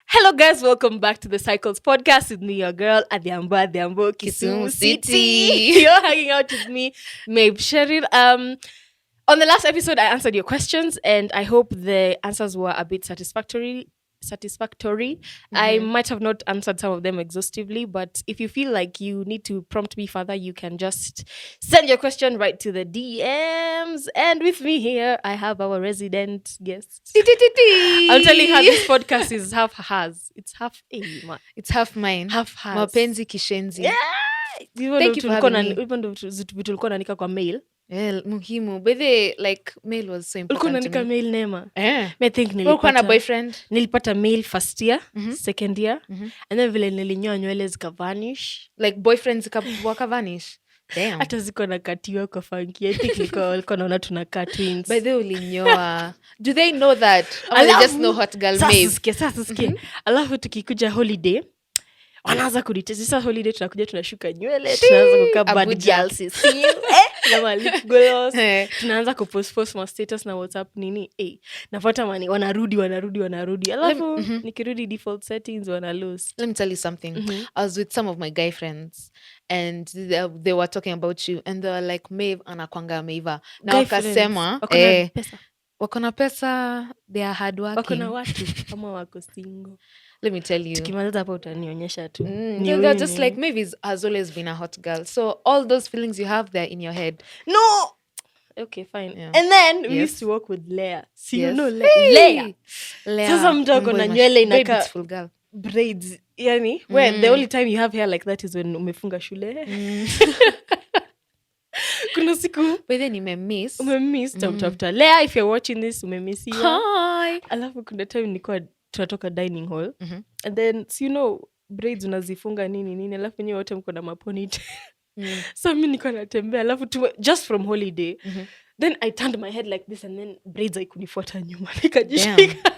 Hello, guys. Welcome back to the Cycles podcast with me, your girl, Adhiambo, Kisumu City. You're hanging out with me, Mabe Sheryl. On the last episode, I answered your questions, and I hope the answers were a bit satisfactory. I might have not answered some of them exhaustively, but if you feel like you need to prompt me further, you can just send your question right to the DMs. And with me here, I have our resident guest. I'm telling her this podcast is half hers. It's half It's half mine. half hers. Mapenzi kishenzi. Yeah. Thank you for having me. Even though vitu ulikuwa unaandika kwa mail. Well, muhimu. By the way, like, mail was so Ulikuwa important to unaandika me. mail Neema. Eh. I think Ulikuwa na boyfriend? nilipata mail first year, second year, Mhm. and then vile nilinyoa nywele zikavanish. Like, boyfriends wakavanish? Damn. Hata ziko nakatiwa kwa funky. I think walikuwa naona tunakaa twins. By the way, ulinyoa. Do they know that? Or they just know hot girl Maeve? Sasa sikia. Alafu tukikuja holiday, wanaanza kunitesi. Sasa holiday tunakuja tunashuka nywele, tunaanza kukaa bad Abuja. girls. See you? Na ma lip gloss. Eh. Tunaanza kupost ma status na WhatsApp nini. Nafuata mani wanarudi. Alafu nikirudi default settings wana lose. Let me tell you something. I was with some of my guy friends and they were talking about you and they were like, Maeve anakwanga ameiva. Na Guy wakasema, friends, wako na pesa. wako na pesa, they are hardworking. Wako na watu kama wako single. Let me tell you. Tukimaliza hapo utanionyesha tu. They're just like, Maeve has always been a hot girl. So all those feelings you have, they're in your head. No. Okay, fine. Yeah. And then we Yes. used to work with Leia. See, you Yes. know Hey! Leia. Leia. Sasa mtu ako na Boy, nywele very inakaa beautiful girl. braids. Yani, when the only time you have hair like that is when umefunga shule. Kuna siku By then nimemiss. umemiss tafuta Leia, if you're watching this umemiss you. Hi. Alafu kuna time nilikuwa tunatoka dining hall. Mhm. And then so you know braids unazifunga nini alafu nyewe wote mko na maponite. So mimi niko natembea alafu just from holiday. Then I turned my head like this and then braids haikunifuata nyuma. Nikajishika.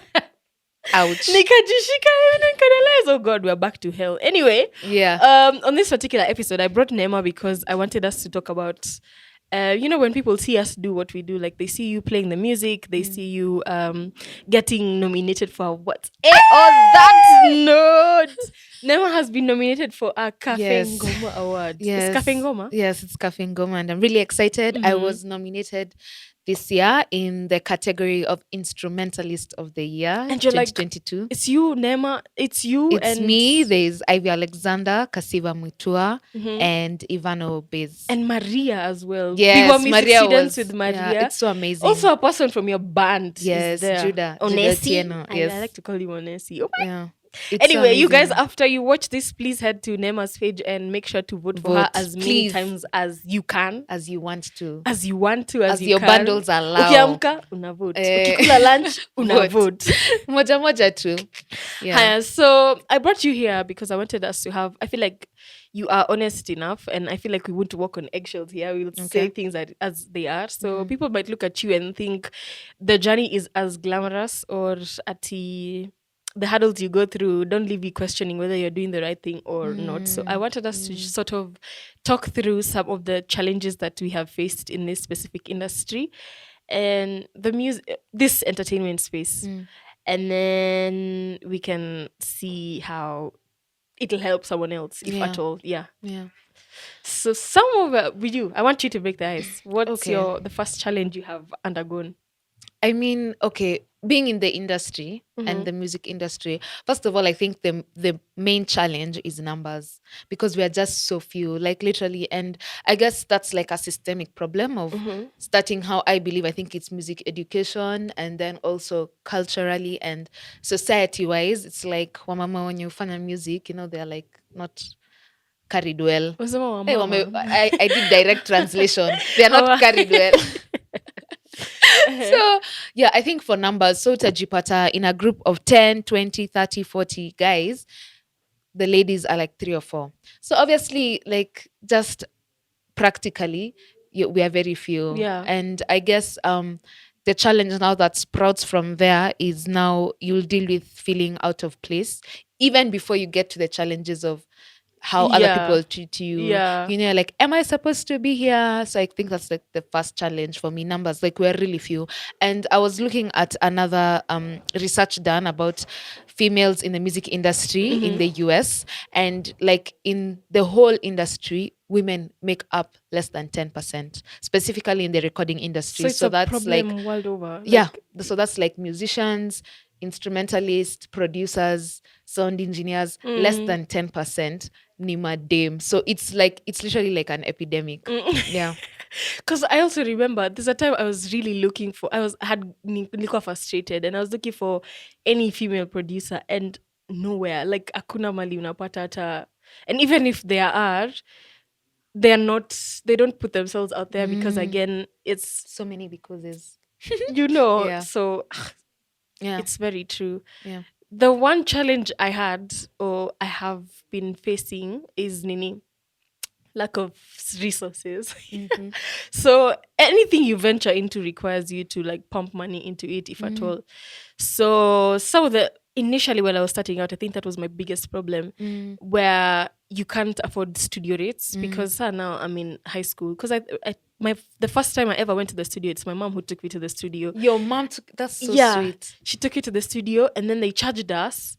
Ouch. Nikajishika hivi nikarealize, oh God, we're back to hell. Anyway, Yeah. on this particular episode, I brought Neema because I wanted us to talk about, you know, when people see us do what we do, like they see you playing the music, they see you getting nominated for awards. On that note, Neema has been nominated for a Cafe Yes. Ngoma Award. Yes. It's Cafe Ngoma? Yes, it's Cafe Ngoma, and I'm really excited. I was nominated this year in the category of Instrumentalist of the Year, And you're like, 2022. It's you, Neema. It's you. It's and me. There's Ivy Alexander, Kasiva Mutua, and Ivano Bez. And Maria as well. Yes, we were music Maria students was- with Maria. yeah, it's so amazing. Also a person from your band. Yes, is there. Judah Onesi. Otieno, I yes. like to call you Onesi. Oh my. Yeah. It's so Anyway, you guys, amazing. after you watch this, please head to Neema's page and make sure to vote for her Vote, as many please. times as you can. As you want to. As you want to, as you your can. bundles allow. Ukiamka, una vote. Eh, Ukikula lunch, una vote. vote. Moja moja too. Yeah. Haya, so I brought you here because I wanted us to have, I feel like you are honest enough and I feel like we won't walk on eggshells here. We'll say things as they are. So people might look at you and think the journey is as glamorous or the hurdles you go through don't leave you questioning whether you're doing the right thing or not. So I wanted us to sort of talk through some of the challenges that we have faced in this specific industry and this entertainment space. And then we can see how it'll help someone else, if at all. Yeah. So some of with you, I want you to break the ice. What's the first challenge you have undergone? I mean, okay, being in the industry and the music industry, first of all, I think the main challenge is numbers because we are just so few, like literally. And I guess that's like a systemic problem of starting how I believe, I think it's music education and then also culturally and society-wise. It's like wamama when you find music, you know, they're like not carried well. Hey, I did direct translation. They are not carried well. So yeah, I think for numbers, so utajipata in a group of 10, 20, 30, 40 guys, the ladies are like 3 or 4. So obviously, like just practically, we are very few. Yeah. And I guess the challenge now that sprouts from there is now you'll deal with feeling out of place even before you get to the challenges of how other Yeah. people treat you. Yeah. You know, like, am I supposed to be here? So I think that's like the first challenge for me. Numbers, like, we're really few. And I was looking at another research done about females in the music industry in the US, and like in the whole industry, women make up less than 10%, specifically in the recording So industry. it's So a that's like, problem world over. yeah, Like, so that's like musicians, instrumentalists, producers, sound engineers, less than 10% Nima Dame. So it's like, it's literally like an epidemic. Yeah. because I also remember there's a time I was really looking for. I had nilikuwa frustrated, and I was looking for any female producer, and nowhere. Like akuna mali unapata hata, and even if there are, they're not. They don't put themselves out there because again, it's So many because yeah. So Yeah. it's very true. Yeah. The one challenge I had or I have been facing is Nini, lack of resources. So anything you venture into requires you to like pump money into it, if at all. So some of the initially when I was starting out, I think that was my biggest problem, where you can't afford studio rates because now I'm in high school. Because the first time I ever went to the studio, it's my mom who took me to the studio. Your mom took, that's so Yeah, sweet. she took it to the studio, and then they charged us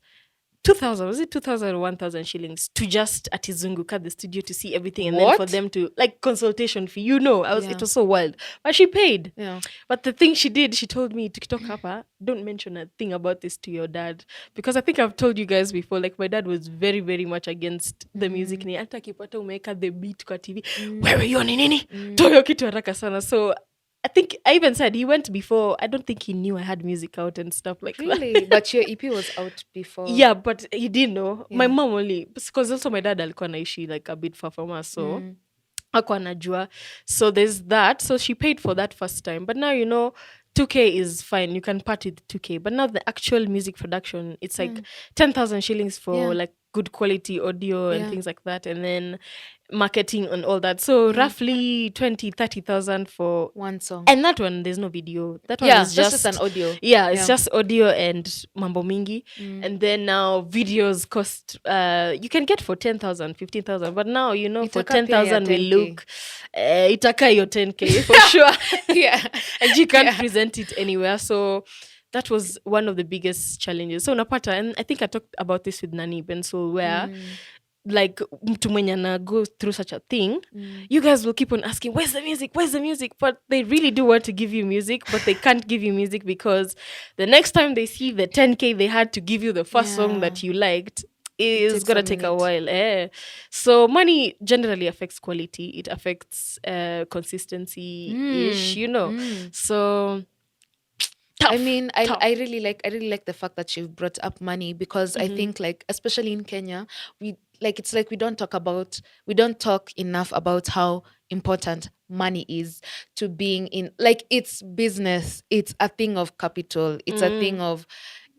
2,000, was it 2,000 or 1,000 shillings to just atizunguka the studio to see everything, and then for What? them to like consultation fee. You know, Yeah. it was so wild, but she paid. Yeah. But the thing she did, she told me, TikTok Hapa, don't mention a thing about this to your dad, because I think I've told you guys before. Like my dad was very very much against the music. Ni hata akipata umeweka the beat kwa TV, wewe hiyo ni nini? Toa hiyo kitu haraka sana. So I think I even said he went before. I don't think he knew I had music out and stuff like that. Really? But your EP was out before. Yeah, but he didn't know. My Yeah. mom only, because also my dad alikuwa naishi like a bit far from us, so hakuwa anajua. So there's that. So she paid for that first time. But now 2K is fine. You can part with 2K. But now the actual music production, it's like 10,000 shillings for Yeah. like good quality audio and Yeah. things like that. And then marketing and all that. So roughly 20,000-30,000 for one song. and that one, there's no video. That one Yeah, is that's just an audio. Yeah, it's Yeah. just audio and mambo mingi. And then now videos cost, you can get for 10,000, 15,000. But now, for Itaka pia ya 10,000 will 10K. look, itaka your 10K for sure. Yeah. And you can't present it anywhere. So that was one of the biggest challenges. So unapata, and I think I talked about this with Nani Bensul, where like mtu mwenye ana go through such a thing, you guys will keep on asking, where's the music, but they really do want to give you music, but they can't give you music because the next time they see the 10K they had to give you the first song that you liked is takes gonna a take a minute. while. So money generally affects quality. It affects consistency ish, so tough, I mean, tough. I really like the fact that you've brought up money, because I think, like, especially in Kenya, it's like we don't talk enough about how important money is to being in, like, it's business, it's a thing of capital, it's a thing of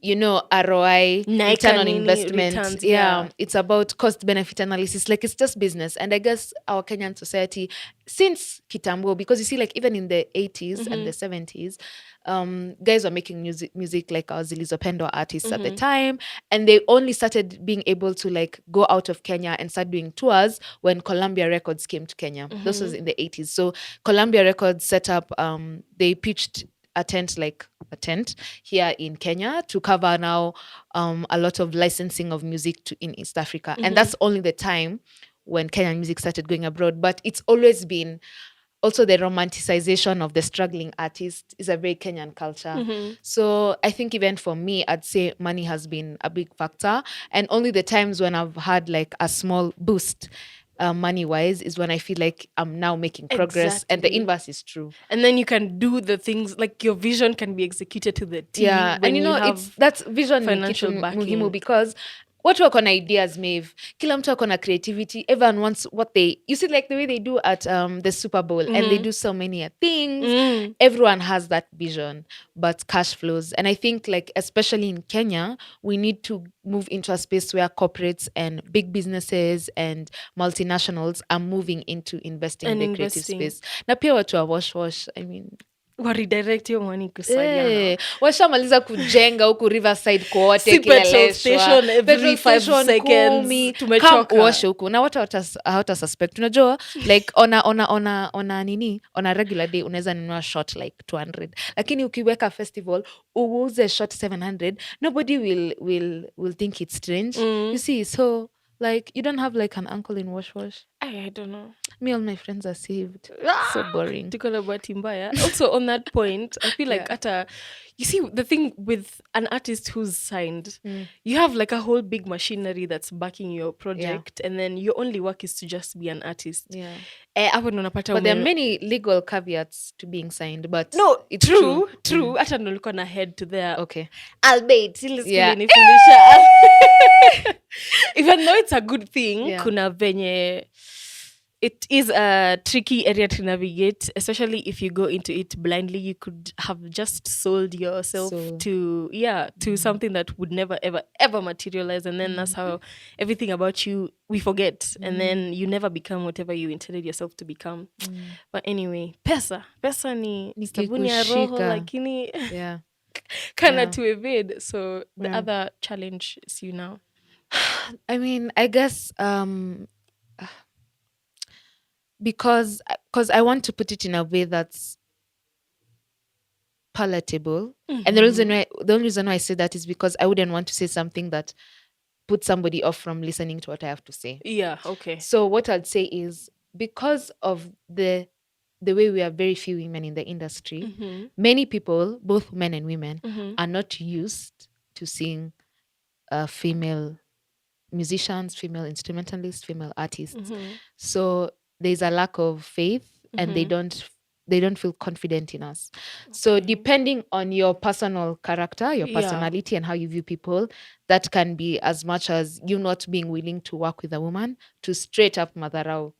ROI, return on Nini investment. returns, Yeah, it's about cost benefit analysis. Like, it's just business. And I guess our Kenyan society, since kitambo, because you see, like, even in the 80s and the 70s, guys were making music like our Zilizopendo artists at the time, and they only started being able to like go out of Kenya and start doing tours when Columbia Records came to Kenya. This was in the 80s. So Columbia Records set up, they pitched a tent here in Kenya to cover now a lot of licensing of music in East Africa. And that's only the time when Kenyan music started going abroad. But it's always been also the romanticization of the struggling artist is a very Kenyan culture. So I think even for me, I'd say money has been a big factor. And only the times when I've had like a small boost money-wise is when I feel like I'm now making progress. And the Exactly. inverse is true. And then you can do the things, like your vision can be executed to the T. Yeah, when and have that's vision ni financial kitu backing. muhimu, because watu wako na ideas, Maeve. Kila mtu wako na creativity. Everyone wants what you see, like the way they do at the Super Bowl, and they do so many things. Everyone has that vision, but cash flows. And I think, like, especially in Kenya, we need to move into a space where corporates and big businesses and multinationals are moving into investing in the creative space. Na pia watu wa wash. I mean, Redirect your money kusaidiana. Washamaliza kujenga huku Riverside kote Si petrol kileleshwa station every petrol 5 station seconds. 10 Tumechoka. uoshe huku na watu hawata suspect. Unajua like ona nini on a regular day unaweza nunua shot like 200, lakini ukiweka festival uuze shot 700, nobody will think it's strange. You see, so like you don't have like an uncle in wash. I don't know. Me, all my friends are saved. So boring. Tuko na bahati mbaya. Also on that point, I feel like you see the thing with an artist who's signed, you have like a whole big machinery that's backing your project, and then your only work is to just be an artist. Yeah. Hapo ndo unapata But there are many legal caveats to being signed, but no, it's true. Hata ndo nilikuwa na head to there. Okay. Albeit, ile siku Yeah. ilinifundisha. Even though it's a good thing, kuna venye it is a tricky area to navigate, especially if you go into it blindly. You could have just sold yourself to something that would never ever materialize, and then that's how everything about you we forget, and then you never become whatever you intended yourself to become. But anyway, pesa ni sabuni ya roho, lakini kana to evade. So the other challenge is you now. I mean, I guess because I want to put it in a way that's palatable. And the only reason why I say that is because I wouldn't want to say something that puts somebody off from listening to what I have to say. Yeah, okay. So what I'd say is, because of the way we are very few women in the industry, many people, both men and women, are not used to seeing female musicians, female instrumentalists, female artists. So there's a lack of faith, and they don't feel confident in us. So depending on your personal character, your personality, and how you view people, that can be as much as you not being willing to work with a woman, to straight up madharau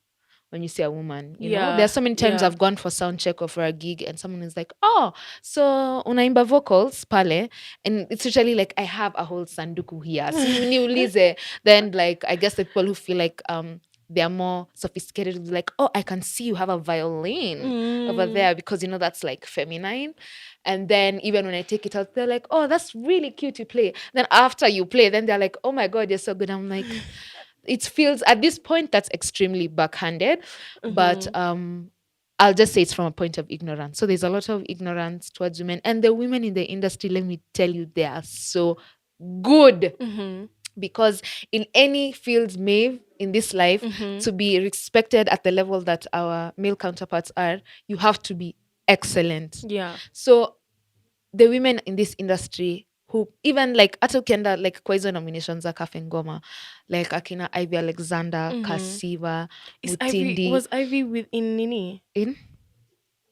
when you see a woman. You know, there are so many times I've gone for sound check or for a gig, and someone is like, "Oh, so unaimba vocals pale," and it's usually like, I have a whole sanduku here. So niulize. Then like, I guess the people who feel like they are more sophisticated, like, "Oh, I can see you have a violin over there," because you know that's like feminine. And then even when I take it out, they're like, "Oh, that's really cute to play." Then after you play, then they're like, "Oh my God, you're so good." I'm like, it feels at this point that's extremely backhanded. But I'll just say it's from a point of ignorance. So there's a lot of ignorance towards women, and the women in the industry, let me tell you, they are so good. Because in any field, Maeve, in this life, to be respected at the level that our male counterparts are, you have to be excellent. Yeah. So the women in this industry who even like hata ukienda like kwa hizo nominations za Cafe Ngoma, like akina Ivy Alexander, Kasiva, Mutindi. Was Ivy in Nini? In?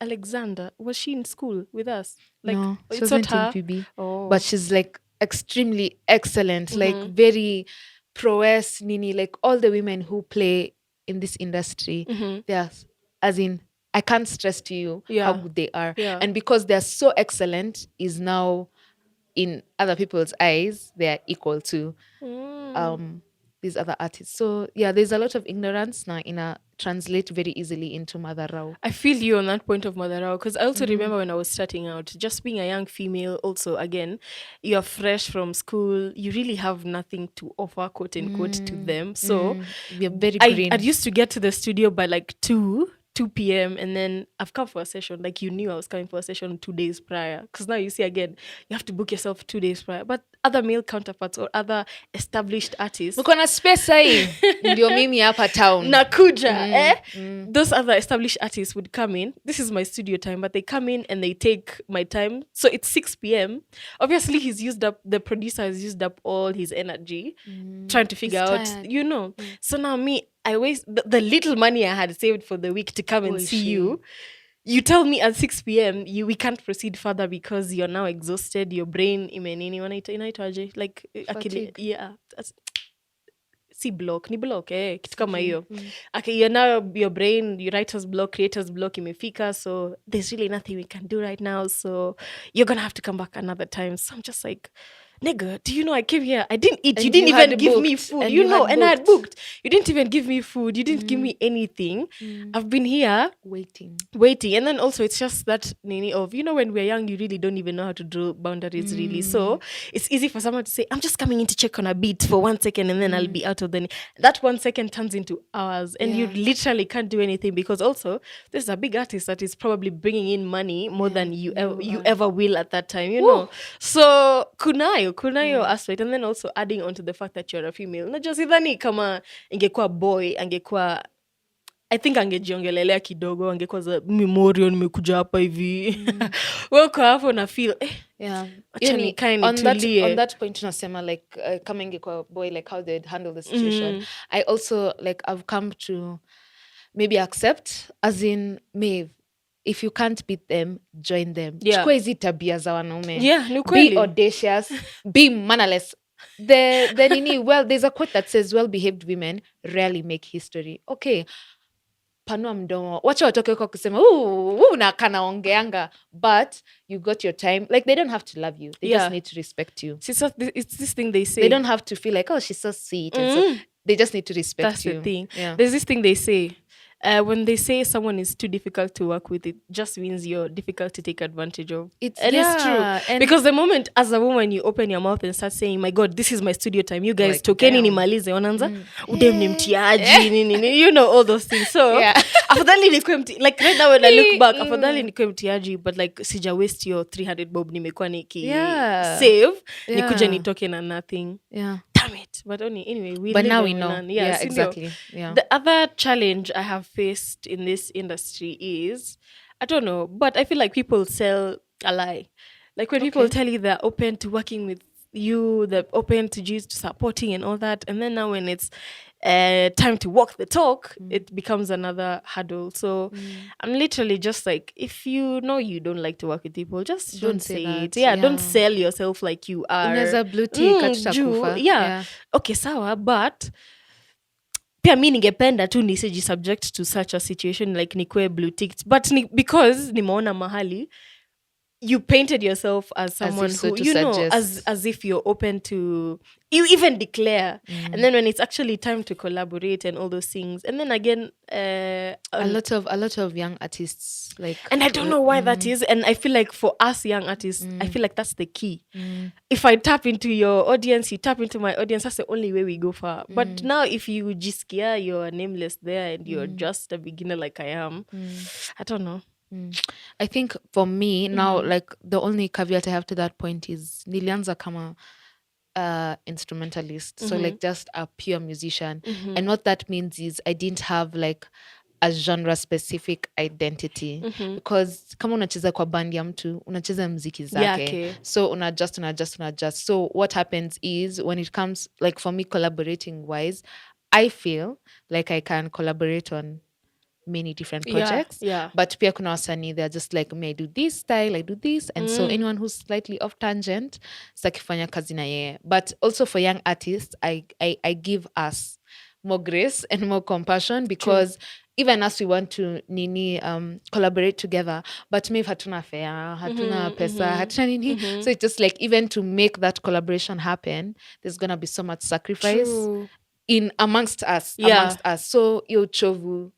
Alexander, was she in school with us? Like, No, she it's wasn't not her. in PB. Oh. But she's like extremely excellent, like very prowess, Nini, like all the women who play in this industry, they're, as in, I can't stress to you how good they are. Yeah. And because they're so excellent, is now in other people's eyes, they're equal to these other artists. So yeah, there's a lot of ignorance now translate very easily into Madharau. I feel you on that point of Madharau, because I also remember when I was starting out, just being a young female, also again, you're fresh from school, you really have nothing to offer, quote unquote, to them. So you're very green. I used to get to the studio by like 2 p.m. and then I've come for a session. Like, you knew I was coming for a session 2 days prior. Because now you see, again, you have to book yourself 2 days prior. But other male counterparts or other established artists, mko na space hii ndio mimi hapa town nakuja those other established artists would come in. This is my studio time, but they come in and they take my time. So it's 6 p.m. Obviously, the producer has used up all his energy trying to figure out, you know. So now me, I waste the little money I had saved for the week to come and see you. You tell me at 6 p.m. we can't proceed further because you're now exhausted. Your brain inaitwaje, like akili, si block ni block kitu kama hiyo. Okay, you're now, your brain, your writer's block, creator's block imefika, so there's really nothing we can do right now, so you're gonna have to come back another time. So I'm just like, nigga, do you know I came here? I didn't eat. You And didn't you even had give me booked. food. And You you know, had and I had booked. booked. You didn't even give me food. You didn't give me anything. I've been here Waiting. waiting. And then also it's just that nini of, you know, when we're young, you really don't even know how to draw boundaries really. So it's easy for someone to say, I'm just coming in to check on a beat for 1 second and then I'll be out of the that 1 second turns into hours and you literally can't do anything, because also there's a big artist that is probably bringing in money more than you ever will at that time, you know. So kunayo aspect, and then also adding on to the fact that you're a female. Najua sidhani kama ingekuwa boy angekuwa, I think angejiongelelea kidogo, angekuwa za Memorial nimekuja hapa hivi. Wewe uko hapo na feel acha nikae nitulie. On that point tunasema like kama ingekuwa boy, like how they'd handle the situation. I also like I've come to maybe accept, as in Maeve, if you can't beat them, join them. Chukua hizi tabia za wanaume. Ni ukweli. Be audacious, be mannerless. Well, there's a quote that says well-behaved women rarely make history. Okay, panua mdomo, wacha watoke kwa kusema na kanaongeanga, but you got your time. Like they don't have to love you, they just need to respect you. It's this thing they say, they don't have to feel like, oh, she's so sweet, and so they just need to respect that's you. the thing. There's this thing they say, when they say someone is too difficult to work with, it just means you're difficult to take advantage of. It's true. And because the moment as a woman you open your mouth and start saying, my God, this is my studio time, you guys, like, tokeni nimalize, wananza udem ni mtiaji nini, you know, all those things. So afadhali nikwe like right now when I look back, afadhali nikwe mtiaji, but like sija waste your 300 bob nimekuwa niki save nikuje nitoke na nothing. Damn it. But anyway, but now we know. Exactly. The other challenge I have faced in this industry is, I don't know, but I feel like people sell a lie. Like when people tell you they're open to working with you, they're open to just supporting and all that, and then now when it's time to walk the talk, it becomes another hurdle. So I'm literally just like, if you know you don't like to work with people, just don't say it. Don't sell yourself like you are blue tick, okay, sawa, but pia mi ningependa tu nisiji subject to such a situation, like nikwe blue ticked, but because nimeona mahali you painted yourself as someone who, you know, as if you're open to, you even declare, and then when it's actually time to collaborate and all those things, and then again a lot of young artists, like, and I don't know why that is, and I feel like for us young artists, I feel like that's the key. If I tap into your audience, you tap into my audience, that's the only way we go far. But now if you jiskia you're nameless there and you're just a beginner like I am, I don't know. I think for me now, like the only caveat I have to that point is nilianza kama instrumentalist, so like just a pure musician, and what that means is I didn't have like a genre specific identity, because kama unacheza kwa band ya mtu unacheza mziki zake, so unadjust. So what happens is when it comes, like for me collaborating wise, I feel like I can collaborate on many different projects, but pia kuna wasanii, they're just like, me I do this style, I do this, and so anyone who's slightly off tangent sakifanya kazi na yeye. But also for young artists, I give us more grace and more compassion, because even as we want to collaborate together, but maybe hatuna fare, hatuna pesa, hatuna nini. So it's just like, even to make that collaboration happen, there's gonna be so much sacrifice in amongst us. So yo chovu.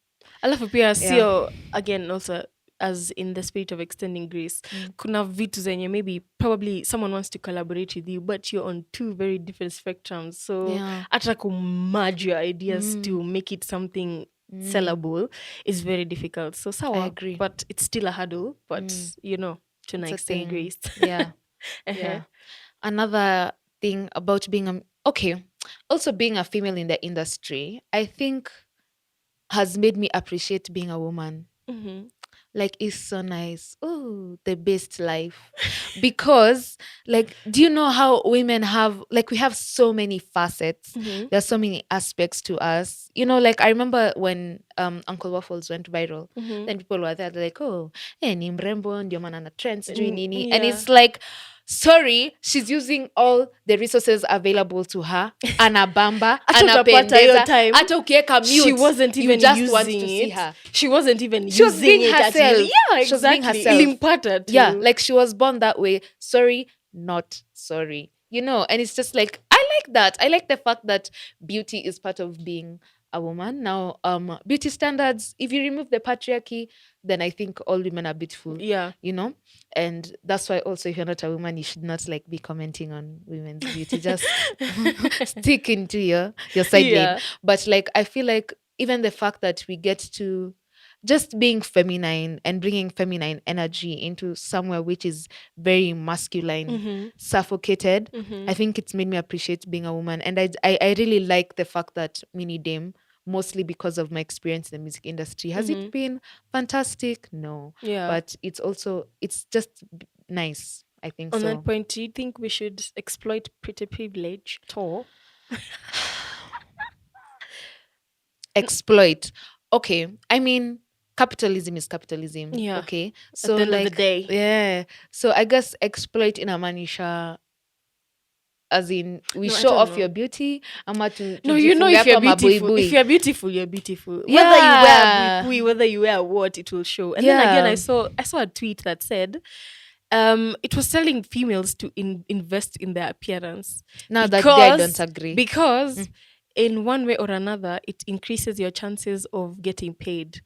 Alafu pia sio, again also as in the spirit of extending grace, kuna vitu zenye maybe probably someone wants to collaborate with you, but you're on two very different spectrums, so hata kumerge your ideas to make it something sellable is very difficult. So sawa, I agree, but it's still a hurdle, but you know, to extend grace. Another thing about being also being a female in the industry, I think has made me appreciate being a woman. Like, it's so nice. Oh, the best life. Because, like, do you know how women have, like, we have so many facets. There's so many aspects to us. You know, like, I remember when Uncle Waffles went viral, then people were there, like, oh, ni mrembo, ndio maana na trends, nini. And it's like, sorry, she's using all the resources available to her. Anabamba, anapendeza. Hata ukiweka mute, she wasn't even just using want to it. see her. She wasn't even she was using being it. Herself. Yeah, she was being exactly. herself. Ilimpata too. Yeah, like she was born that way. Sorry, not sorry. and it's just like I like that. I like the fact that beauty is part of being a woman. Now, beauty standards, if you remove the patriarchy, then I think all women are beautiful, Yeah. And that's why also if you're not a woman, you should not like be commenting on women's beauty. Just stick into your side lane. Yeah. But like I feel like even the fact that we get to just being feminine and bringing feminine energy into somewhere which is very masculine, suffocated. I think it's made me appreciate being a woman, and I really like the fact that Mini Dame, mostly because of my experience in the music industry. Has it been fantastic? No, Yeah. but it's just nice. I think On so. that point, do you think we should exploit pretty privilege at all? Exploit. Okay, I mean capitalism is capitalism. Yeah. Okay, At so the end of the like day. yeah, so I guess exploit in a manisha, as in we No, I show don't off know. your beauty ama tu No, you know, if tujifunge you're hapa beautiful, if mabuibui. you're beautiful, you're beautiful. Whether you Yeah. wear buibui, whether you wear what, it will show. And then again, Yeah. I saw a tweet that said, it was telling females to invest in their appearance. Now that day I don't agree. Because in one way or another, it increases your chances of getting paid.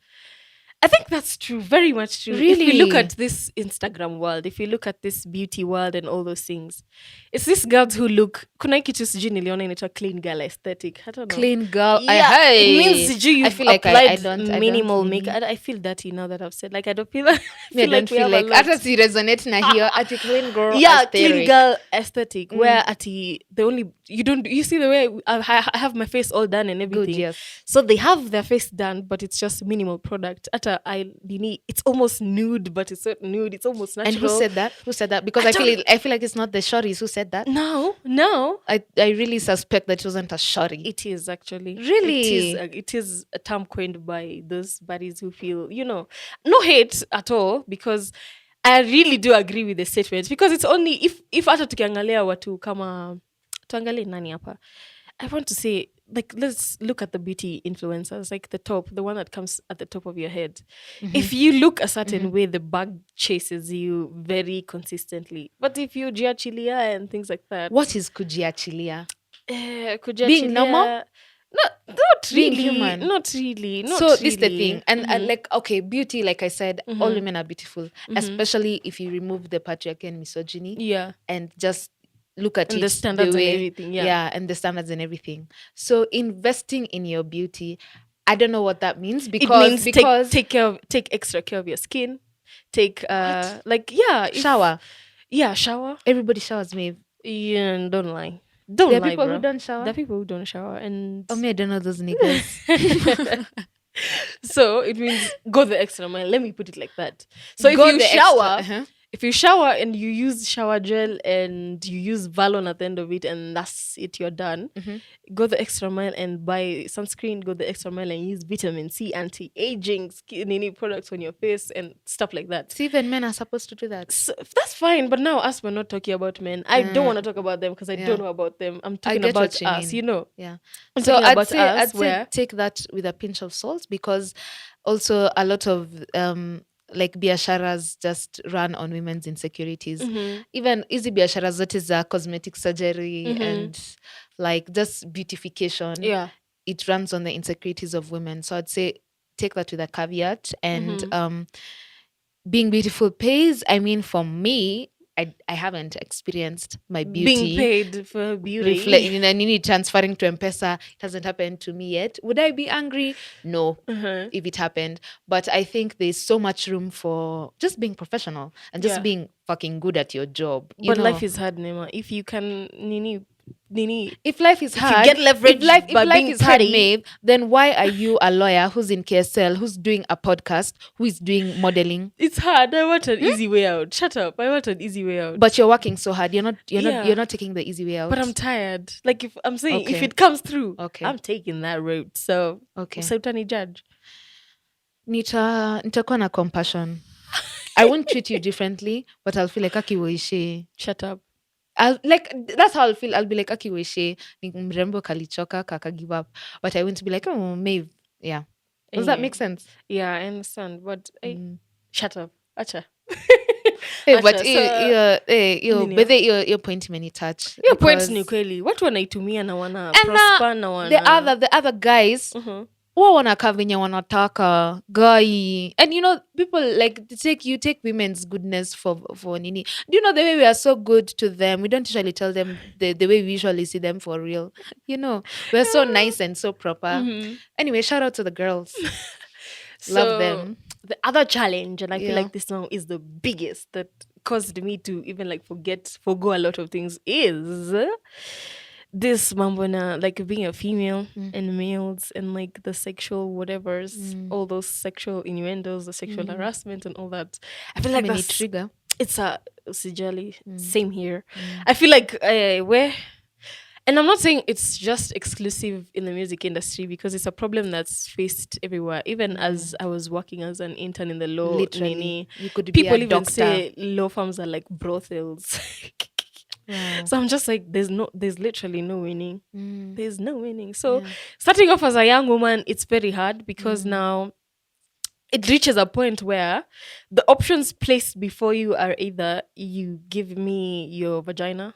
I think that's true, very much true. If we look Really? at this Instagram world, if you look at this beauty world and all those things, it's these girls who look. Kuna kitu sijui niliona inaitwa clean girl aesthetic. I don't know. Clean girl. Yeah, it means sijui I you've feel like applied I minimal don't makeup. I feel dirty now that I've said. Like I don't feel. I me, I feel like don't we feel have like a lot. hata si resonate na hiyo ati clean girl Yeah, aesthetic. clean girl aesthetic. Where ati the only you see the way I have my face all done and everything. Good, yes. So they have their face done, but it's just minimal product. It's almost nude, but it's not nude. It's almost natural. And who said that? Who said that? Because I feel like it's not the shorties who said that. No. I really suspect that it wasn't a shorty. It is actually. Really? It is a term coined by those buddies who feel, no hate at all, because I really do agree with the statement, because it's only if hata tukiangalia watu kama tuangalie nani hapa. I want to say, like, let's look at the beauty influencers, like the one that comes at the top of your head. If you look a certain way, the bag chases you very consistently. But if you jiachilia and things like that. What is kujiachilia? Being normal? Not Being really. human. Not really. So this is the thing. And like, okay, beauty, like I said, all women are beautiful, especially if you remove the patriarchy and misogyny. Yeah. And just look at And it the standards way, and everything. Yeah. and the standards and everything. So investing in your beauty, I don't know what that means, It means because take extra care of your skin. Take What? shower. shower. Yeah, shower. Everybody showers, me. Yeah, and don't lie. Don't There are lie, people bro. who don't shower. There are people who don't shower, and Oh, me, I don't know those niggas. so it means go the extra mile. Let me put it like that. So Go if you the shower, extra, if you shower and you use shower gel and you use Valon at the end of it, and that's it, you're done. Go the extra mile and buy sunscreen. Go the extra mile and use vitamin C, anti-aging, skin products on your face and stuff like that. See, even men are supposed to do that. So, that's fine, but now us, we're not talking about men. I don't want to talk about them because I don't know about them. I'm talking get about what you us, mean. Yeah. So talking I'd about say, us I'd say take that with a pinch of salt, because also a lot of like biasharas just run on women's insecurities. Even easy biasharas, that is a cosmetic surgery and like just beautification. Yeah. It runs on the insecurities of women. So I'd say take that with a caveat. And being beautiful pays. I mean, for me, I haven't experienced my beauty being paid for beauty. Nini transferring to M-Pesa. It hasn't happened to me yet. Would I be angry? No, if it happened. But I think there's so much room for just being professional and just being fucking good at your job. But life is hard, Neema. If you can, Nini. If life is hard, you get leverage if life is hard, petty, Maeve, then why are you a lawyer who's in KSL, who's doing a podcast, who is doing modeling? It's hard. I want an easy way out. Shut up. I want an easy way out. But you're working so hard. You're not taking the easy way out. But I'm tired. Like, if I'm saying, if it comes through, okay, I'm taking that route. So okay, Sultani judge. Nitakuwa na compassion. I won't treat you differently, but I'll feel like akiwoishe. Shut up. That's how I'll feel. I'll be like, akiwoishe, ni mrembo kalichoka, kaka give up. But I won't be like, oh, Maeve. Yeah. Does that make sense? Yeah, I understand. But shut up. Acha. Hey, but Acha, so but nini? your point many touch Hiyo point ni because kweli. Watu wanaitumia na wana and prosper na wana the other guys Mhm. wao wanakaa venye wanataka guy, and you know people like you take women's goodness for nini. Do you know the way we are so good to them, we don't usually tell them the way we usually see them for real. You know, we're so nice and so proper. Mhm. Anyway, shout out to the girls, love So them. the other challenge, and I feel Yeah. like this now is the biggest that caused me to even like forgo a lot of things, is this mambo na like being a female Mm. and males and like the sexual whatevers, Mm. all those sexual innuendos, the sexual Mm. harassment and all that. I feel like Many that's trigger. it's a sijali. Mm. Same here. Mm. I feel like where and I'm not saying it's just exclusive in the music industry because it's a problem that's faced everywhere. Even as I was working as an intern in the law, Literally, nini, you could be a people even doctor. say law firms are like brothels. Wow. So I'm just like, there's literally no winning. Mm. There's no winning. So Yeah. starting off as a young woman, it's very hard because Mm. now it reaches a point where the options placed before you are either you give me your vagina,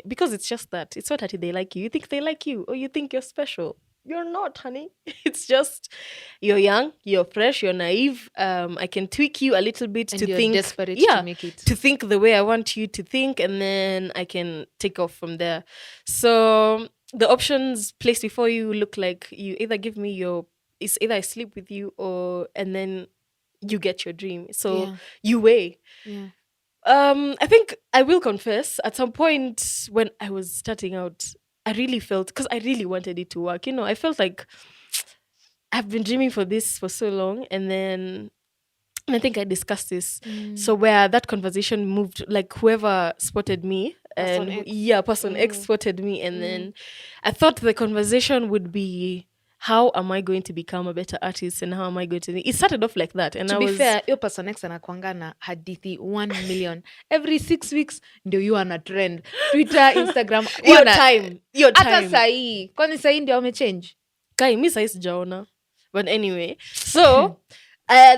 because it's just that. It's not that they like you. You think they like you or you think you're special. You're not, honey. It's just you're young, you're fresh, you're naive. I can tweak you a little bit And to you're think, desperate yeah, to make it. to think the way I want you to think, and then I can take off from there. So the options placed before you look like you either give me your, it's either I sleep with you or and then you get your dream. So Yeah. you weigh. Yeah. I think I will confess at some point when I was starting out, I really felt because I really wanted it to work. You know, I felt like I've been dreaming for this for so long, and then and I think I discussed this. So where that conversation moved, like whoever spotted me, Person and X. yeah, person X spotted me, and then I thought the conversation would be, how am I going to become a better artist, and how am I going to? It started off like that, and To I be was fair, hiyo person X anakuanga na hadithi 1 million every 6 weeks, ndio you ana trend Twitter, Instagram. your time, your Hata time. sahii, kwani sahii ndio amechange? Guy, mi sai sijaona. But anyway, so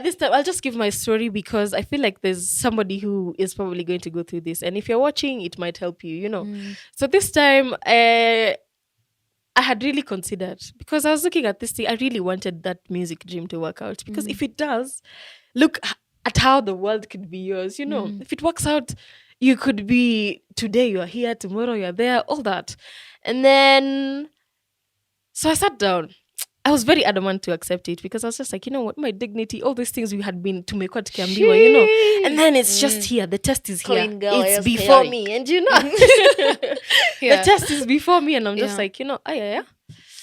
this time I'll just give my story because I feel like there's somebody who is probably going to go through this, and if you're watching, it might help you. You know. So this time, I had really considered because I was looking at this thing. I really wanted that music dream to work out because if it does, look at how the world could be yours. You know, if it works out, you could be today. You are here. Tomorrow you are there. All that, and then so I sat down. I was very adamant to accept it because I was just like, you know what, my dignity, all these things we had been tumekuwa tukiambiwa, you know, and then it's just here. The test is here. Clean girl, It's yes, before chaotic. me, and you know, Yeah. the test is before me, and I'm just Yeah. like, you know, yeah.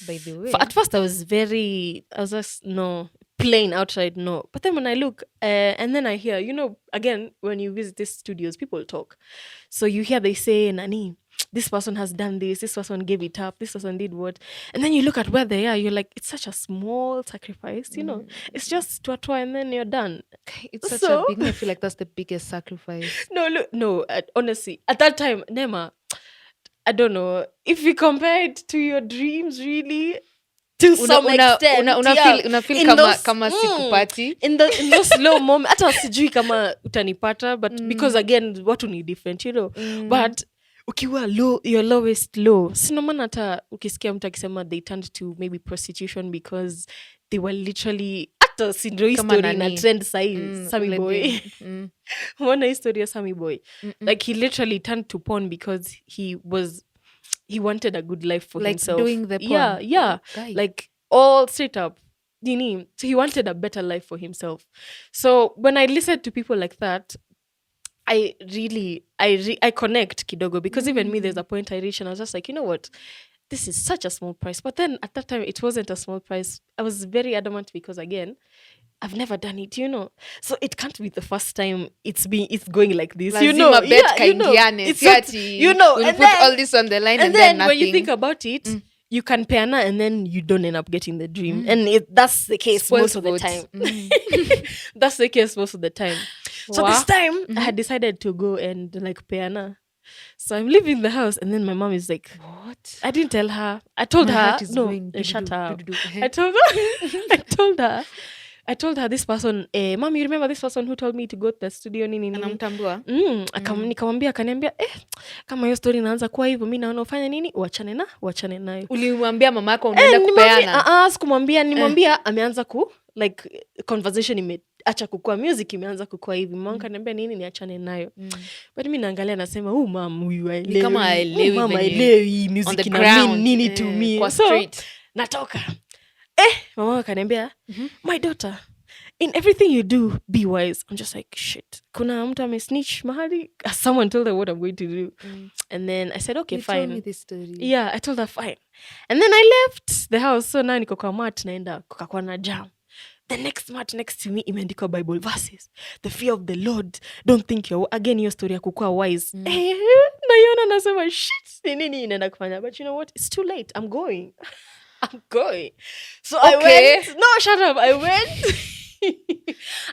By the way, At first, I was just no, plain outright no. But then when I look, and then I hear, you know, again, when you visit these studios, people talk. So you hear they say, Nani, this person has done this person gave it up, this person did what. And then you look at where they are, you're like, it's such a small sacrifice, you know. It's just twatwa and then you're done. it's such So- a big, I feel like that's the biggest sacrifice. No, honestly, at that time, Nema, I don't know. If you compare it to your dreams, really, to some extent, una feel in kama those- kama sikupati. in those slow moments, hata sijui kama utanipata, but because again, watu ni different, you know. But ukiwa low, your lowest low, sina maana hata ukisikia mtu akisema they turned to maybe prostitution because they were literally hata si ndio hii Kama story na nani? trend sahi, Sammy Ule Boy. dem. Umeona hii story ya Sammy Boy? Like he literally turned to porn because he wanted a good life for Like himself. doing the porn. Yeah. Guy. Like all straight up. Dini. So he wanted a better life for himself. So when I listened to people like that, I connect kidogo because even me, there's a point I reached and I was just like, you know what? This is such a small price. But then at that time, it wasn't a small price. I was very adamant because again, I've never done it, you know. So it can't be the first time it's going like this, you know. Lazima bet You know. kaingiane, It's si not- ati you know, we'll and put then- all this on the line and and then then when you nothing. think about it, you can peana and then you don't end up getting the dream. And that's the case Spoils most of the votes. time. That's the case most of the time. So Wow. this time I had decided to go and like peana. So I'm leaving the house and then my mom is like, What? I didn't tell her. I told My her, heart is no, going shut do-do-do, up. do-do-do. I told her, I told her this person, mom, you remember this person who told me to go to the studio nini nini? Anamtambua? Nikamwambia akaniambia, kama hiyo story inaanza kuwa hivyo, mimi naona ufanye nini? Wachane nayo. Ulimwambia mama yako unaenda kupeana? Sikumwambia, nimwambia ameanza like conversation imeacha kukua, music imeanza kukua hivi. Mama akaniambia nini niachane nayo. But mimi naangalia nasema, mama huyu Ni kama haelewi music ina mean nini to me. Kwa So street. natoka. Mama akaniambia, my daughter, in everything you do, be wise. I'm just like, shit. Kuna mtu amesnitch mahali? Someone told her what I'm going to do. And then I said, okay, You fine. told me this story. Yeah, I told her, fine. And then I left the house. So now niko kwa mat naenda kukakuwa na jam. The next mat next to me imeandikwa Bible verses. The fear of the Lord. Don't think you're... Again, your story ya kukua wise. Naiona nasema, shit. Nini inaenda kufanya? But you know what? It's too late. I'm going. So okay. I went. No, shut up. I went.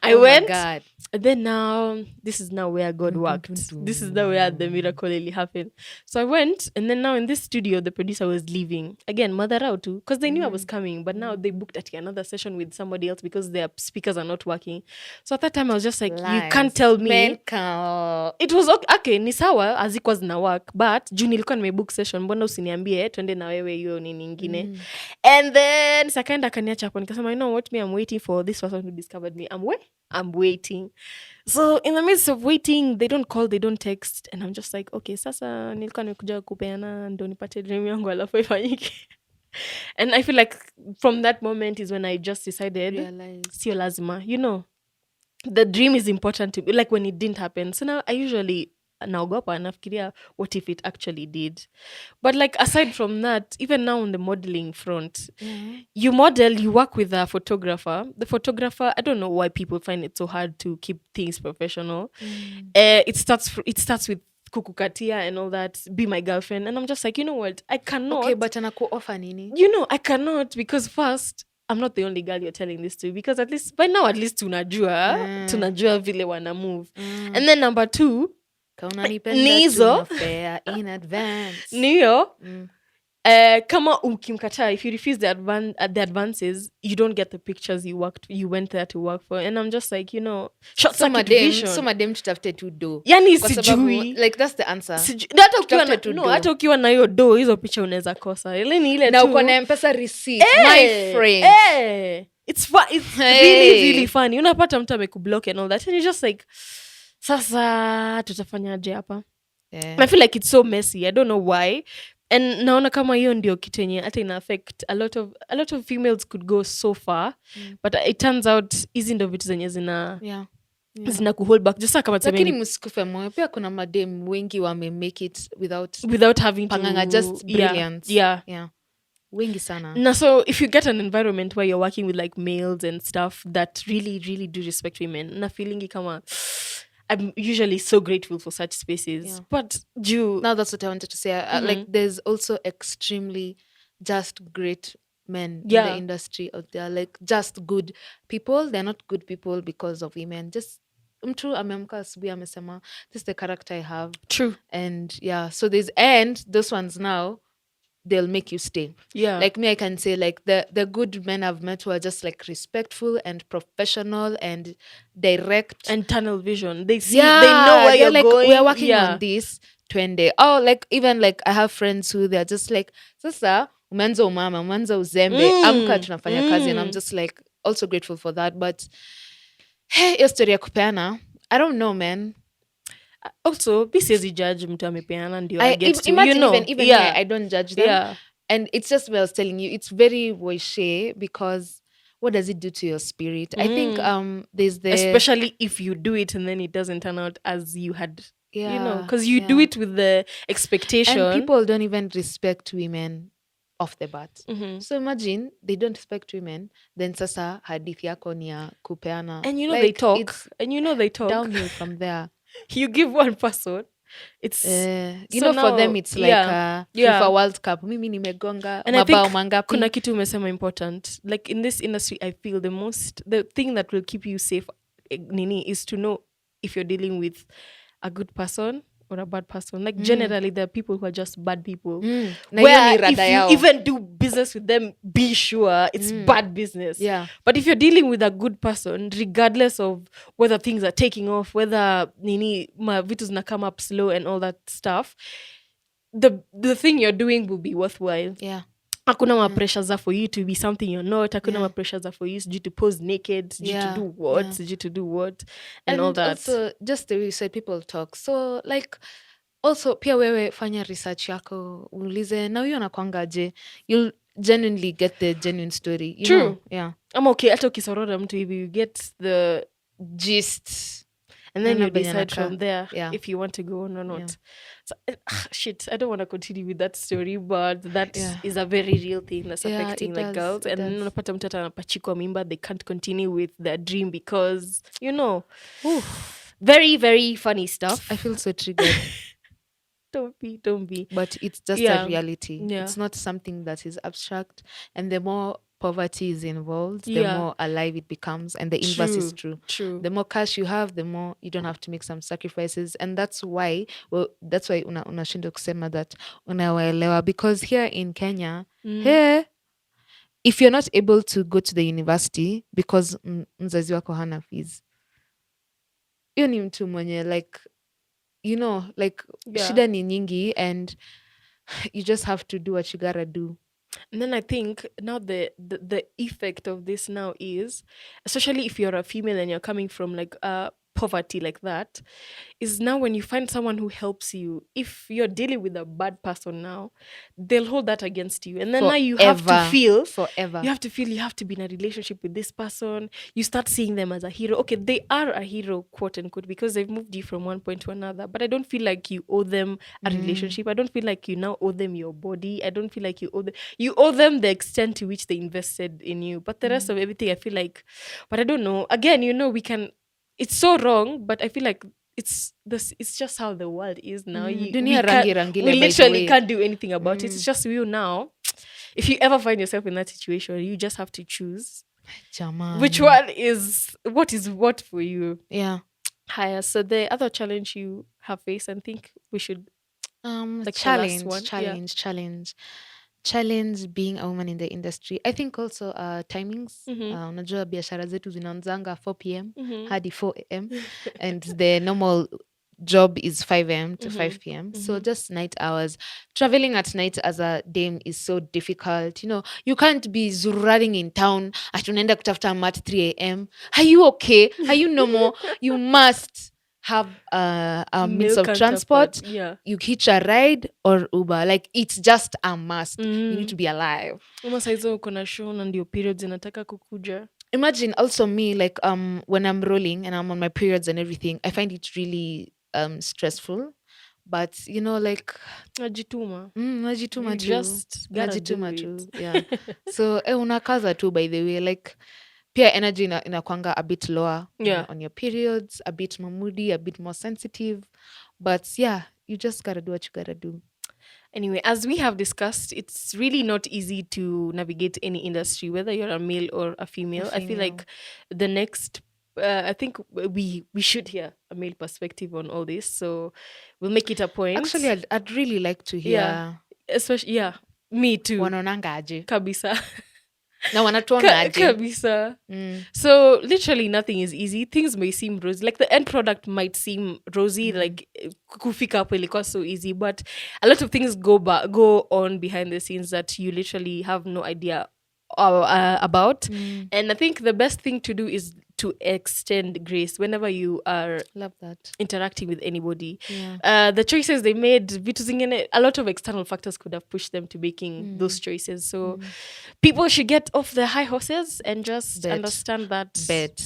I went. My God. And then now, this is now where God worked. This is now where the miracle really happened. So I went, and then now in this studio, the producer was leaving. Again, mother out too, because they knew I was coming. But now they booked at another session with somebody else because their speakers are not working. So at that time, I was just like, you can't tell me. It was okay, ni sawa, hazikuwa zina work. But, juu nilikuwa nimebook session, mbona usiniambie, twende na wewe hiyo nini ingine. And then, sakaenda kaniacha hapo, nikasema, you know what, I'm waiting for this person who discovered me. I'm waiting. So in the midst of waiting, they don't call, they don't text. And I'm just like, okay, sasa nilikuwa nimekuja kupeana ndo nipate dream yangu alafu ifanyike. And I feel like from that moment is when I just decided, sio lazima, you know, the dream is important to me, like when it didn't happen. So now I usually naogopa nafikiria what if it actually did. But like aside from that, even now on the modeling front, you model, you work with a photographer. The photographer, I don't know why people find it so hard to keep things professional. It starts with kukukatia and all that, be my girlfriend, and I'm just like, you know what, I cannot. Okay, but anakuoffer nini? You know, I cannot, because first, I'm not the only girl you're telling this to, because at least by now, at least tunajua vile wana move. And then number 2, nizo in advance. Niyo, kama ukimkataa, if you refuse the advances, you don't get the pictures you went there to work for. And I'm just like, you know, short circuit vision. So madem tutafute tu do. Yani sijui. Like that's the answer. Hata ukiwa na hiyo do, hizo picha unaweza kosa. Ile ni ile tu. Na uko na M-Pesa receipt, my friend. It's really, really funny. Unapata mtu amekublock and all that. And you're just like, sasa tutafanyaje hapa? I feel like it's so messy. I don't know why. And naona kama hiyo ndio kitu yenye hata ina affect a lot of females could go so far. But it turns out hizi ndio vitu zenye zina kuhold back. Just kama lakini msikufe moyo, pia kuna madem wengi wame make it without having to just brilliant. Yeah. Wengi sana. Na so if you get an environment where you're working with like males and stuff that really, really do respect women, na feelingi kama I'm usually so grateful for such spaces. But now that's what I wanted to say. Like there's also extremely just great men in the industry out there. Like just good people. They're not good people because of women. Just mtu ameamka asubuhi amesema, this is the character I have. True. And so those ones now, they'll make you stay. Yeah. Like me, I can say like the good men I've met who are just like respectful and professional and direct. And tunnel vision. They see, they know where you're like, going. We're working on this, twende. Oh, like even like I have friends who they're just like, sasa, umeanza umama, umeanza uzembe, amka tunafanya kazi. And I'm just like, also grateful for that. But, hey, hiyo story ya kupeana, I don't know, man. Also, siwezi judge mtu amepeana ndio I get to, imagine, you know. Even I don't judge them. And it's just what I was telling you, it's very woishe because what does it do to your spirit? I think there's especially if you do it and then it doesn't turn out as you had, you know, because you do it with the expectation. And people don't even respect women off the bat. So imagine they don't respect women, then sasa hadithi yako ni ya kupeana. And you know, like, they talk. Downhill from there. You give one person, it's so now, for them it's like FIFA World Cup. Mimi nimegonga mabao mangapi. Kuna kitu umesema important. Like in this industry, I feel the thing that will keep you safe, Nini, is to know if you're dealing with a good person or a bad person. Like Mm. generally, there are people who are just bad people. Na hiyo ni Where if rada you yao. even do business with them, be sure it's bad business. Yeah. But if you're dealing with a good person, regardless of whether things are taking off, whether vitu zina come up slow and all that stuff, the thing you're doing will be worthwhile. Yeah. Hakuna ma-pressures are for you to be something you're not. Hakuna Yeah. ma-pressures are for you to pose naked, Yeah. to do what, Yeah. to do what, and all that. Also, just the way you said, people talk. So, like, also, pia wewe fanya research yako, uulize, na huyo anakwangaje? You'll genuinely get the genuine story. You True. know? Yeah. I'm okay. Hata ukisorora mtu hivi, you get the Gist. and then Unaona you venye decide anakaa. from there Yeah. if you want to go on or not. Yeah. So, shit, I don't want to continue with that story, but that Yeah. is a very real thing that's Yeah, affecting it like does, girls. it And then does. unapata mtu hata anapachikwa mimba, they can't continue with their dream because, very, very funny stuff. I feel so triggered. Don't be. But it's just Yeah. a reality. Yeah. It's not something that is abstract. And the more poverty is involved, the Yeah. more alive it becomes. And the inverse is true. True. The more cash you have, the more you don't have to make some sacrifices. And that's why unashindwa kusema that unawaelewa. Because here in Kenya, here, if you're not able to go to the university because mzazi wako hana fees, hiyo ni mtu mwenye like, you know, like shida ni nyingi and you just have to do what you gotta do. And then I think now the effect of this now is, especially if you're a female and you're coming from like poverty like that, is now when you find someone who helps you, if you're dealing with a bad person now, they'll hold that against you. And then now you have to feel forever. You have to be in a relationship with this person. You start seeing them as a hero. Okay, they are a hero, quote unquote, because they've moved you from one point to another. But I don't feel like you owe them a relationship. I don't feel like you now owe them your body. I don't feel like you owe them the extent to which they invested in you. But the rest of everything, I feel like, but I don't know. Again, it's so wrong, but I feel like it's just how the world is now. We literally can't do anything about it. It's just you now. If you ever find yourself in that situation, you just have to choose which one is what for you. Yeah. Higher. So the other challenge you have faced, I think we should challenge being a woman in the industry. I think also timings. Unajua biashara zetu zinaanzanga 4 p.m. hadi 4 a.m. and the normal job is 5 a.m. to 5 p.m. So just night hours. Traveling at night as a dame is so difficult. You know, you can't be zurraring in town. Atunaenda kutafuta mat 3 a.m. Are you okay? Are you normal? You must have a means of transport. Yeah. You hitch a ride or Uber. Like, it's just a must. You need to be alive. Saizo uko na show na ndio periods zinataka kukuja. Imagine also me, like when I'm rolling and I'm on my periods and everything, I find it really stressful. But you know, like najituma tu. Just Najituma tu. Yeah. So unakaza tu, by the way, like pia energy inakwanga a bit lower on your periods, a bit more moody, a bit more sensitive. But yeah, you just gotta do what you gotta do. Anyway, as we have discussed, it's really not easy to navigate any industry, whether you're a male or a female. I feel like the next, I think we should hear a male perspective on all this. So we'll make it a point. Actually, I'd really like to hear. Yeah, especially, me too. Wanaonanga aje? Kabisa. Na wanatuona aje? Kabisa. So literally nothing is easy. Things may seem rosy. Like the end product might seem rosy, like kufika hapo ilikuwa so easy, but a lot of things go on behind the scenes that you literally have no idea about. And I think the best thing to do is to extend grace whenever you are interacting with anybody. The choices they made, vitu zingine, a lot of external factors could have pushed them to making those choices. So people should get off their high horses and just understand that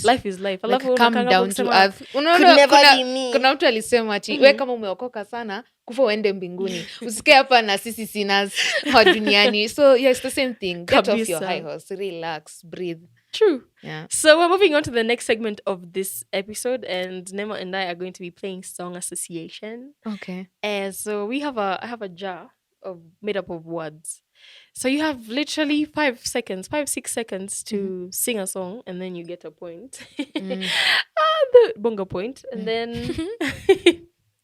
life is life. Like, come down to earth. Kuna mtu alisema ati we kama umeokoka sana kufa uende mbinguni, usikae hapa na sisi sinners wa duniani. So yeah, it's the same thing. Get off your high horse, relax, breathe. True. Yeah. So we're moving on to the next segment of this episode, and Neema and I are going to be playing song association. Okay. So I have a jar made up of words. So you have literally 5, 6 seconds to sing a song, and then you get a point. The bonga point, and then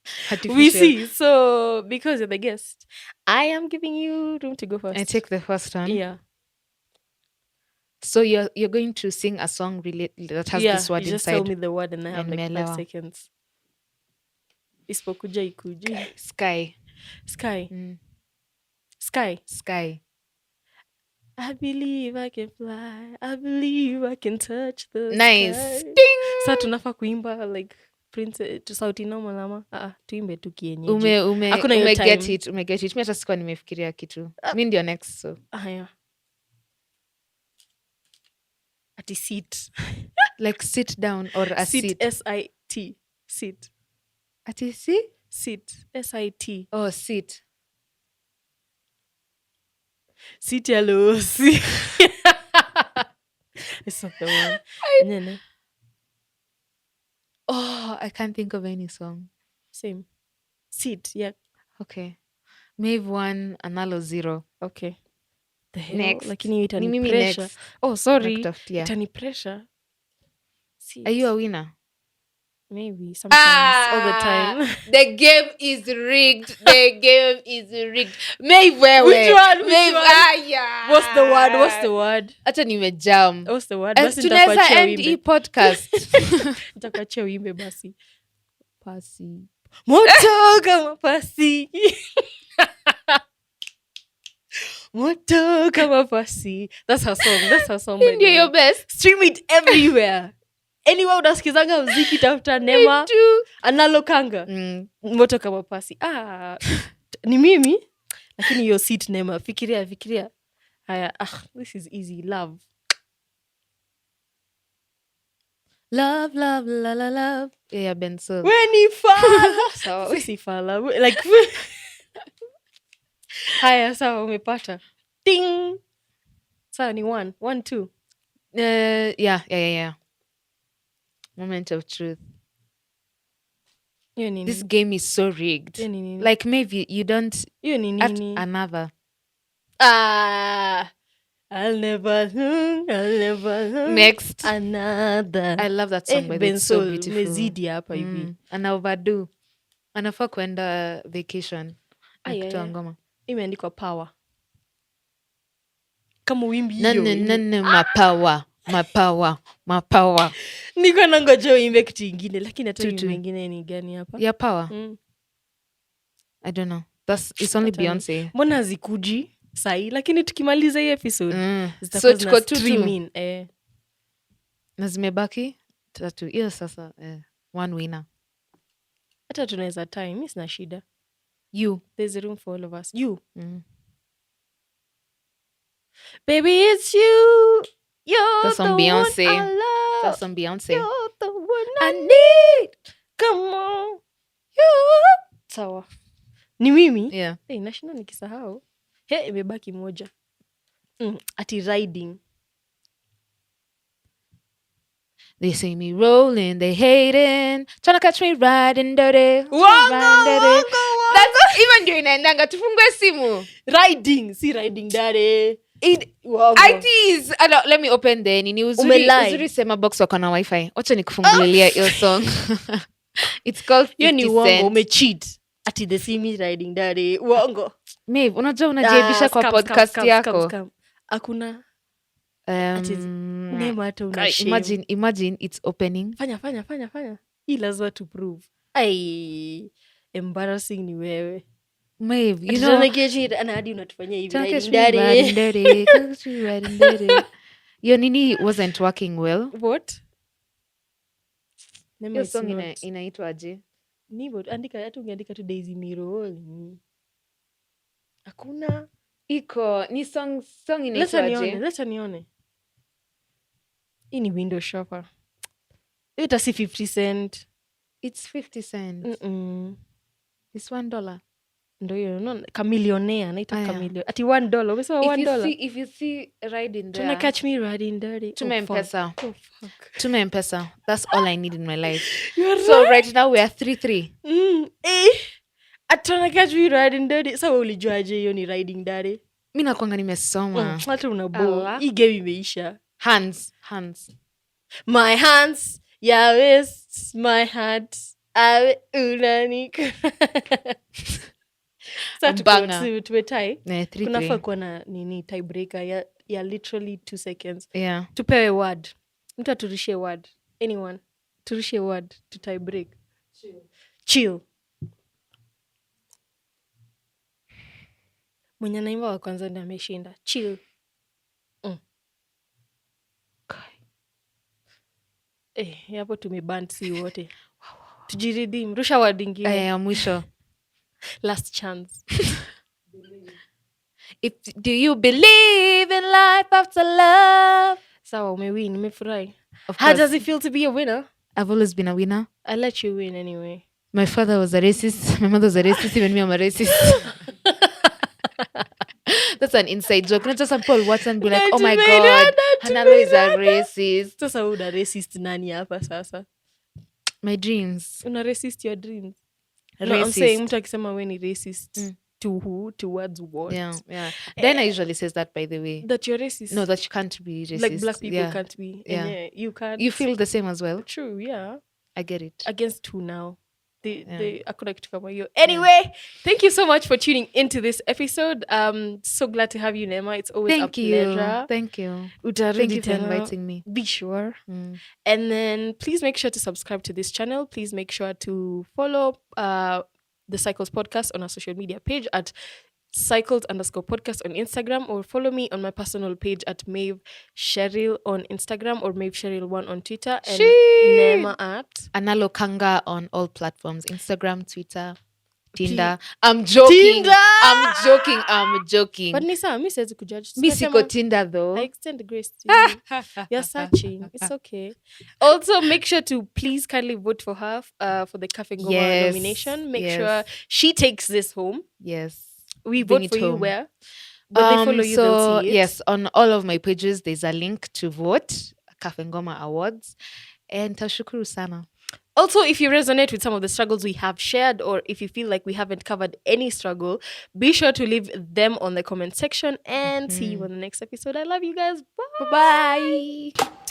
We Artificial. see. So because you're the guest, I am giving you room to go first. I take the first one. Yeah. So you're going to sing a song that has this word you just inside. tell me the word and I have like 5 Nimeelewa. seconds. Isipokuja ikuji. Sky. Sky. Mm. Sky. Sky. I believe I can fly. I believe I can touch the Nice. sky. Ding! Sa tunafaa kuimba like Prince sauti normal ama tuimbe tu kienyeji. Hakuna hiyo time. Umeget it. Mimi hata sikuwa nimefikiria kitu. Mimi ndio next so. Haya. Ati sit. Like sit down or a sit. S-I-T. Sit. Ati sit? Sit. S-I-T. Oh, sit. Sit yellow. Sit. It's not the one. Nene. Oh, I can't think of any song. Same. Sit, yeah. Okay. Mave 1, Analo 0. Okay. The hell? Next. Lakini itani Mimi pressure. next. Oh, sorry. Nakutafutia. Itani pressure. Sit. Are you a winner? Maybe. Sometimes. All the time. The game is rigged. The game is rigged. Mave wewe. Which one? Mave. Yeah. What's the word? Hata nimejam. What's the word? Basi Tunaweza nitakuachia end hii wimbe. podcast. Nitakuachia wimbe basi. Pasi. Moto kama pasi. Moto kama pasi. That's her song. by the Ndio way. your best. Stream it everywhere. Anywhere unasikizanga muziki tafuta Neema analokanga. Moto kama pasi. Ni mimi lakini hiyo sit Neema. Fikiria. Haya, this is easy. Love. Love, love, la la love. Yeah, Benson. When you fall. Sawa, si fala. Like haya, sawa umepata. Ding. Sawa ni 1, 2. Yeah. Moment of truth. Hiyo nini? This game is so rigged. Hiyo nini? Like maybe you don't Hiyo ni add nini? another. I'll never learn Next. another. I love that song by the way. It's so Bensoul, beautiful. mezidi hapa hivi. Ana overdo. Anafaa kuenda vacation. Yeah. Akitoa ngoma. Imeandikwa power. Kama wimbi hiyo. Nane mapower. Niko nangoja uimbe kitu ingine lakini hata Tutu. wimbo ingine ni gani hapa? Yeah, power. I don't know. It's only Hata ni- Beyonce. Mbona hazikuji sahi lakini tukimaliza hii episode So zitakuwa tuko zina tutu. stream in. Na zimebaki 3. Hiyo sasa 1 winner. Hata tunaweza time, mimi sina shida. You. There's room for all of us. You. Mm. Baby, it's you. You're That's the on one Beyonce. I love. That's on Beyonce. You're the one I need. Come on. Sawa. Ni mimi? Yeah. Hey, nashinda nikisahau. Imebaki moja. Ati riding. They see me rolling, they hating, trying to catch me riding dirty. Wongo. That's even ndio inaendanga tufungue simu. Riding, si riding daddy. Wongo. ITs. Let me open the nini uzuri sema box wako na wifi. Wacha nikufungulilia hiyo song. It's called 50 Hiyo ni wongo, Cent. umecheat. Ati the see me riding daddy. Wongo. Maeve, unajua unajiebisha kwa podcast yako. Scam. Hakuna. Neema hata una shame. Imagine it's opening. Fanya. Hii lazima to prove. Ai, embarrassing ni wewe. Maeve, you Tuna know. kiachi na hadi unatufanyia hivi Trying to riding catch me riding daddy. dirty. Catch me riding dirty. Your nini wasn't working well. What? Neema, Hiyo it's song not. inaitwaje? Nibo andika hata ungeandika tu Daisy Mirror. Hakuna. Iko ni song inaitwaje? Leta nione. Hii ni window shopper. Ita si 50 cent. It's 50 cents. It's $1. Ndo hiyo no, kamilionea naita Aya. kamilio. Ati $1. Umesema $1. If you see riding there. Tuna catch me riding dirty. Tume M-Pesa. Oh fuck. Tume M-Pesa. That's all I need in my life. You're So right now we are 3-3. Atuna catch me riding dirty. Sawa ulijuaje hiyo ni riding dirty? Mimi nakwanga nimesoma. Hata unabo. Allah. Hii game imeisha. Hands. My hands, your wrists, my heart. Unanika. Sasa Mbanga. tumetai. 3-3. Kunafaa kuwa na nini tiebreaker ya literally 2 seconds. Yeah. Tupewe word. Mtu aturushie word. Anyone. Turushie word to tie break. Chill. Mwenye naimba wa kwanza ndiye ameshinda. Chill. Hapo tumeband si wote. Tujiredeem. Rusha word ingine. Ya mwisho. Last chance. Do you believe in life after love? Sawa, umewin. Nimefurahi. Of How course. does it feel to be a winner? I've always been a winner. I let you win anyway. My father was a racist. My mother was a racist. Even me, I'm a racist. That's an inside joke. Not just some people watch and be like, oh my God, Hanalo is a racist. Sasa una racist nani hapa sasa? My dreams. Una racist your dreams. Racist. No, I'm saying mtu akisema we ni racist. To who? Towards what? Yeah. Then I usually says that, by the way. That you're racist. No, that you can't be racist. Like black people can't be. Yeah. And you can't. You feel the same as well? True, yeah. I get it. Against who now? They hakuna kitu kama hiyo. Anyway, thank you so much for tuning into this episode. So glad to have you, Neema. It's always a pleasure. Thank you. Utarudi Thank you for tena. inviting me. Be sure. And then please make sure to subscribe to this channel. Please make sure to follow the Cycles Podcast on our social media page at cycles_podcast on Instagram, or follow me on my personal page at Maeve Cheryl on Instagram, or Maeve Cheryl1 on Twitter, and Neema at Analo Kanga on all platforms: Instagram, Twitter, Tinder. I'm joking. Tinder! I'm joking. But Nisa, mi siwezi kujudge. Mi siko Tinder though. I extend the grace to you. You're searching. It's okay. Also, make sure to please kindly vote for her for the Cafe Ngoma nomination. Make sure she takes this home. Yes. We vote for you where? But they follow you, they'll see it. Yes, on all of my pages, there's a link to vote. Cafe Ngoma Awards. And tashukuru sana. Also, if you resonate with some of the struggles we have shared, or if you feel like we haven't covered any struggle, be sure to leave them on the comment section, and see you on the next episode. I love you guys. Bye. Bye-bye.